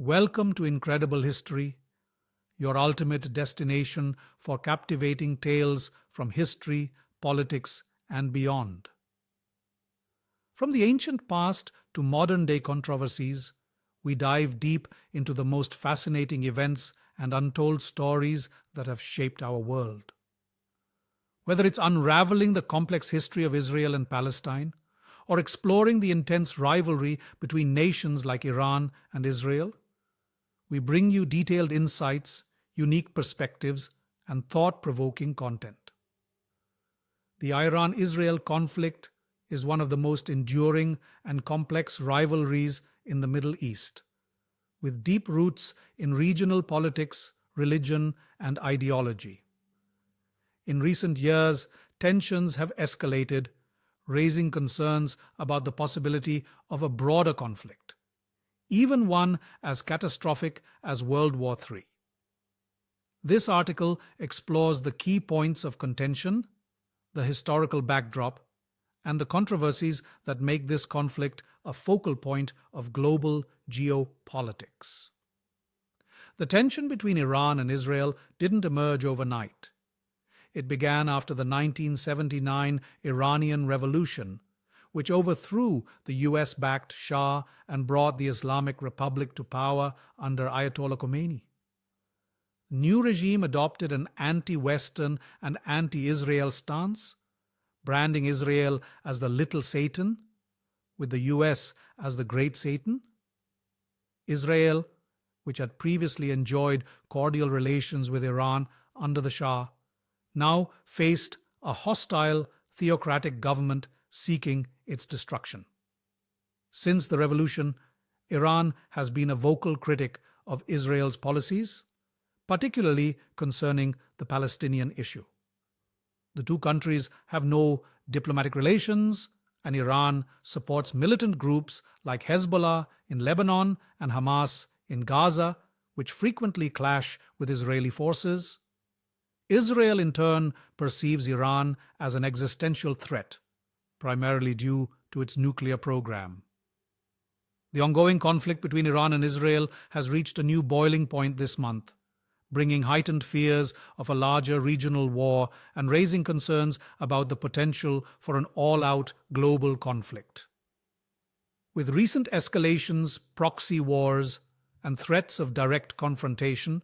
Welcome to Incredible History, your ultimate destination for captivating tales from history, politics, and beyond. From the ancient past to modern-day controversies, we dive deep into the most fascinating events and untold stories that have shaped our world. Whether it's unraveling the complex history of Israel and Palestine, or exploring the intense rivalry between nations like Iran and Israel, we bring you detailed insights, unique perspectives, and thought-provoking content. The Iran-Israel conflict is one of the most enduring and complex rivalries in the Middle East, with deep roots in regional politics, religion, and ideology. In recent years, tensions have escalated, raising concerns about the possibility of a broader conflict, even one as catastrophic as World War III. This article explores the key points of contention, the historical backdrop, and the controversies that make this conflict a focal point of global geopolitics. The tension between Iran and Israel didn't emerge overnight. It began after the 1979 Iranian Revolution, which overthrew the US-backed Shah and brought the Islamic Republic to power under Ayatollah Khomeini. The new regime adopted an anti-Western and anti-Israel stance, branding Israel as the Little Satan, with the US as the Great Satan. Israel, which had previously enjoyed cordial relations with Iran under the Shah, now faced a hostile theocratic government seeking its destruction. Since the revolution, Iran has been a vocal critic of Israel's policies, particularly concerning the Palestinian issue. The two countries have no diplomatic relations, and Iran supports militant groups like Hezbollah in Lebanon and Hamas in Gaza, which frequently clash with Israeli forces. Israel, in turn, perceives Iran as an existential threat, primarily due to its nuclear program. The ongoing conflict between Iran and Israel has reached a new boiling point this month, bringing heightened fears of a larger regional war and raising concerns about the potential for an all-out global conflict. With recent escalations, proxy wars, and threats of direct confrontation,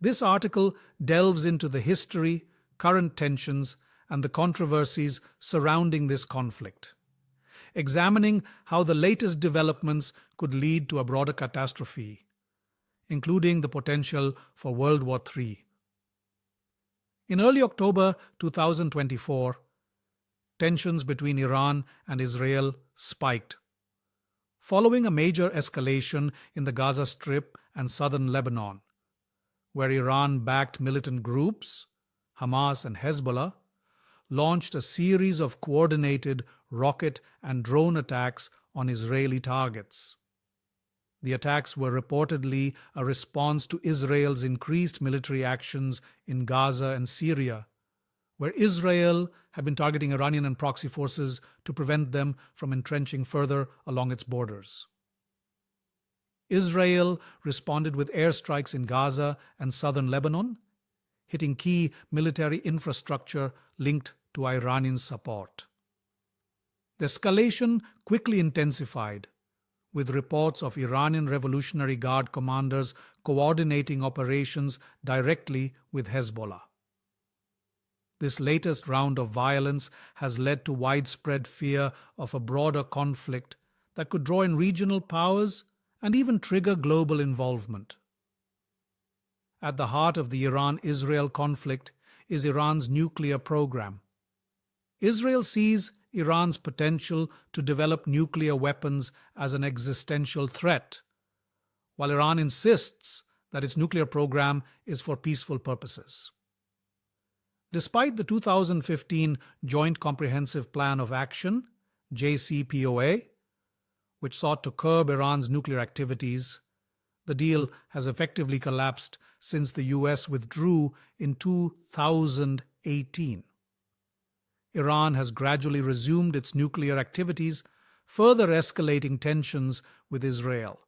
this article delves into the history, current tensions, and the controversies surrounding this conflict, examining how the latest developments could lead to a broader catastrophe, including the potential for World War III. In early October 2024, tensions between Iran and Israel spiked, following a major escalation in the Gaza Strip and southern Lebanon, where Iran-backed militant groups, Hamas and Hezbollah, launched a series of coordinated rocket and drone attacks on Israeli targets. The attacks were reportedly a response to Israel's increased military actions in Gaza and Syria, where Israel had been targeting Iranian and proxy forces to prevent them from entrenching further along its borders. Israel responded with airstrikes in Gaza and southern Lebanon, hitting key military infrastructure linked to Iranian support. The escalation quickly intensified, with reports of Iranian Revolutionary Guard commanders coordinating operations directly with Hezbollah. This latest round of violence has led to widespread fear of a broader conflict that could draw in regional powers and even trigger global involvement. At the heart of the Iran-Israel conflict is Iran's nuclear program. Israel sees Iran's potential to develop nuclear weapons as an existential threat, while Iran insists that its nuclear program is for peaceful purposes. Despite the 2015 Joint Comprehensive Plan of Action, JCPOA, which sought to curb Iran's nuclear activities, the deal has effectively collapsed since the US withdrew in 2018. Iran has gradually resumed its nuclear activities, further escalating tensions with Israel.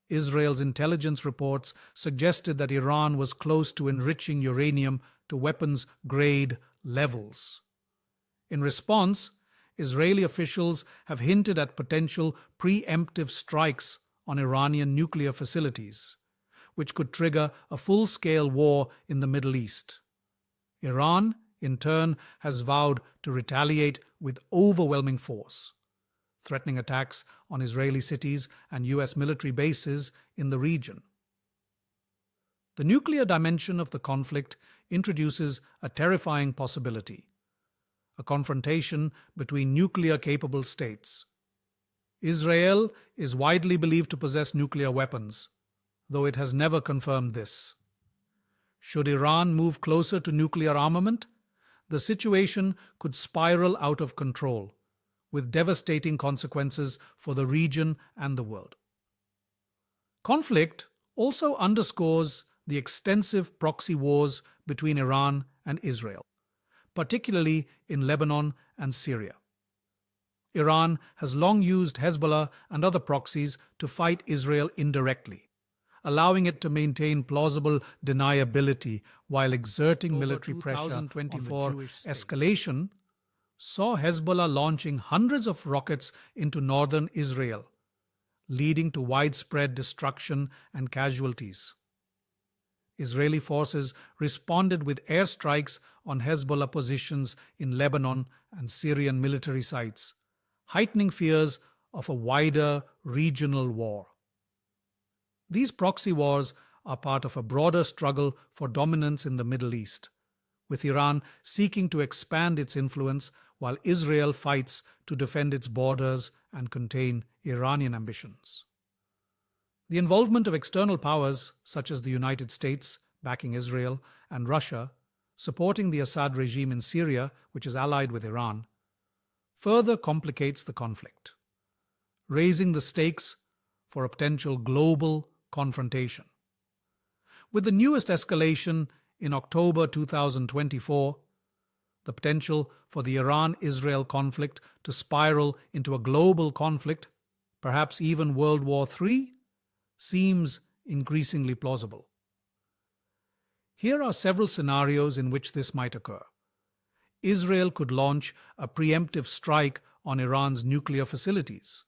Israel's intelligence reports suggested that Iran was close to enriching uranium to weapons-grade levels. In response, Israeli officials have hinted at potential preemptive strikes on Iranian nuclear facilities, which could trigger a full-scale war in the Middle East. Iran, in turn, has vowed to retaliate with overwhelming force, threatening attacks on Israeli cities and US military bases in the region. The nuclear dimension of the conflict introduces a terrifying possibility: a confrontation between nuclear-capable states. Israel is widely believed to possess nuclear weapons, though it has never confirmed this. Should Iran move closer to nuclear armament, the situation could spiral out of control, with devastating consequences for the region and the world. Conflict also underscores the extensive proxy wars between Iran and Israel, particularly in Lebanon and Syria. Iran has long used Hezbollah and other proxies to fight Israel indirectly, allowing it to maintain plausible deniability while exerting military pressure. 2024 escalation saw Hezbollah launching hundreds of rockets into northern Israel, leading to widespread destruction and casualties. Israeli forces responded with airstrikes on Hezbollah positions in Lebanon and Syrian military sites, heightening fears of a wider regional war. These proxy wars are part of a broader struggle for dominance in the Middle East, with Iran seeking to expand its influence while Israel fights to defend its borders and contain Iranian ambitions. The involvement of external powers such as the United States, backing Israel, and Russia, supporting the Assad regime in Syria, which is allied with Iran, further complicates the conflict, raising the stakes for a potential global confrontation. With the newest escalation in October 2024, the potential for the Iran-Israel conflict to spiral into a global conflict, perhaps even World War III, seems increasingly plausible. Here are several scenarios in which this might occur. Israel could launch a preemptive strike on Iran's nuclear facilities,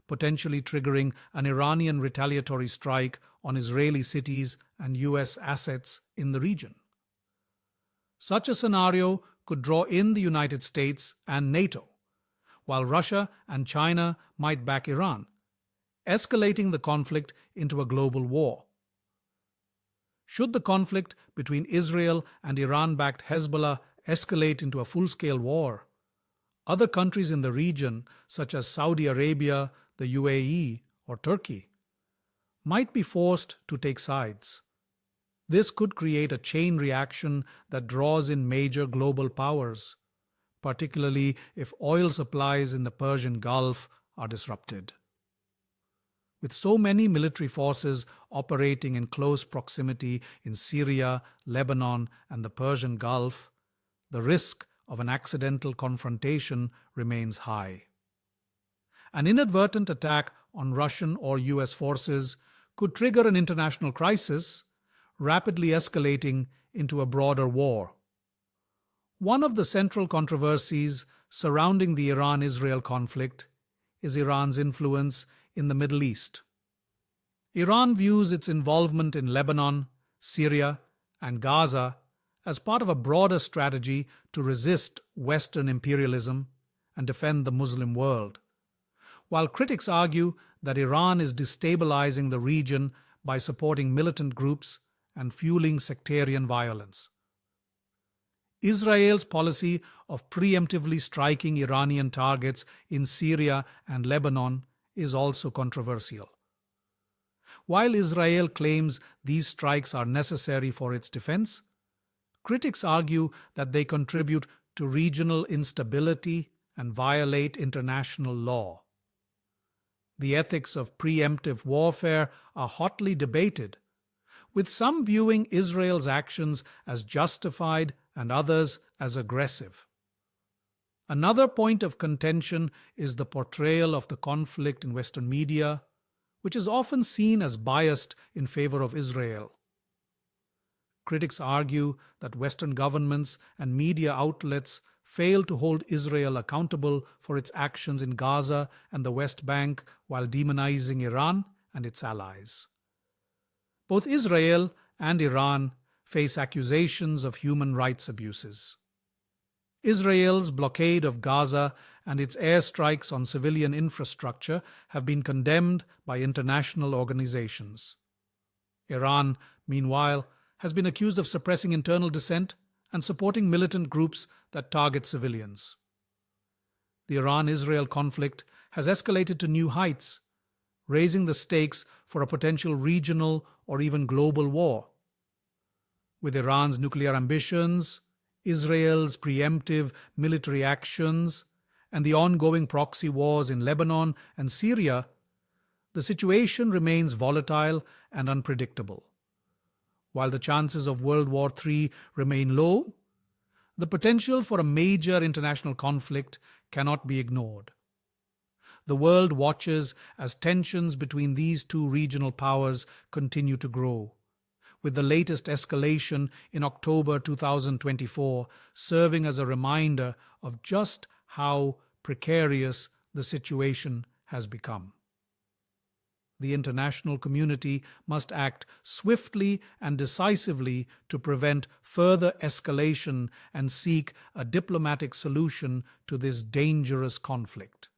potentially triggering an Iranian retaliatory strike on Israeli cities and US assets in the region. Such a scenario could draw in the United States and NATO, while Russia and China might back Iran, escalating the conflict into a global war. Should the conflict between Israel and Iran-backed Hezbollah escalate into a full-scale war, other countries in the region, such as Saudi Arabia, the UAE, or Turkey, might be forced to take sides. This could create a chain reaction that draws in major global powers, particularly if oil supplies in the Persian Gulf are disrupted. With so many military forces operating in close proximity in Syria, Lebanon, and the Persian Gulf, the risk of an accidental confrontation remains high. An inadvertent attack on Russian or US forces could trigger an international crisis, rapidly escalating into a broader war. One of the central controversies surrounding the Iran-Israel conflict is Iran's influence in the Middle East. Iran views its involvement in Lebanon, Syria, and Gaza as part of a broader strategy to resist Western imperialism and defend the Muslim world, while critics argue that Iran is destabilizing the region by supporting militant groups and fueling sectarian violence. Israel's policy of preemptively striking Iranian targets in Syria and Lebanon is also controversial. While Israel claims these strikes are necessary for its defense, critics argue that they contribute to regional instability and violate international law. The ethics of preemptive warfare are hotly debated, with some viewing Israel's actions as justified and others as aggressive. Another point of contention is the portrayal of the conflict in Western media, which is often seen as biased in favor of Israel. Critics argue that Western governments and media outlets fail to hold Israel accountable for its actions in Gaza and the West Bank while demonizing Iran and its allies. Both Israel and Iran face accusations of human rights abuses. Israel's blockade of Gaza and its airstrikes on civilian infrastructure have been condemned by international organizations. Iran, meanwhile, has been accused of suppressing internal dissent and supporting militant groups that target civilians. The Iran-Israel conflict has escalated to new heights, raising the stakes for a potential regional or even global war. With Iran's nuclear ambitions, Israel's preemptive military actions, and the ongoing proxy wars in Lebanon and Syria, the situation remains volatile and unpredictable. While the chances of World War III remain low, the potential for a major international conflict cannot be ignored. The world watches as tensions between these two regional powers continue to grow, with the latest escalation in October 2024 serving as a reminder of just how precarious the situation has become. The international community must act swiftly and decisively to prevent further escalation and seek a diplomatic solution to this dangerous conflict.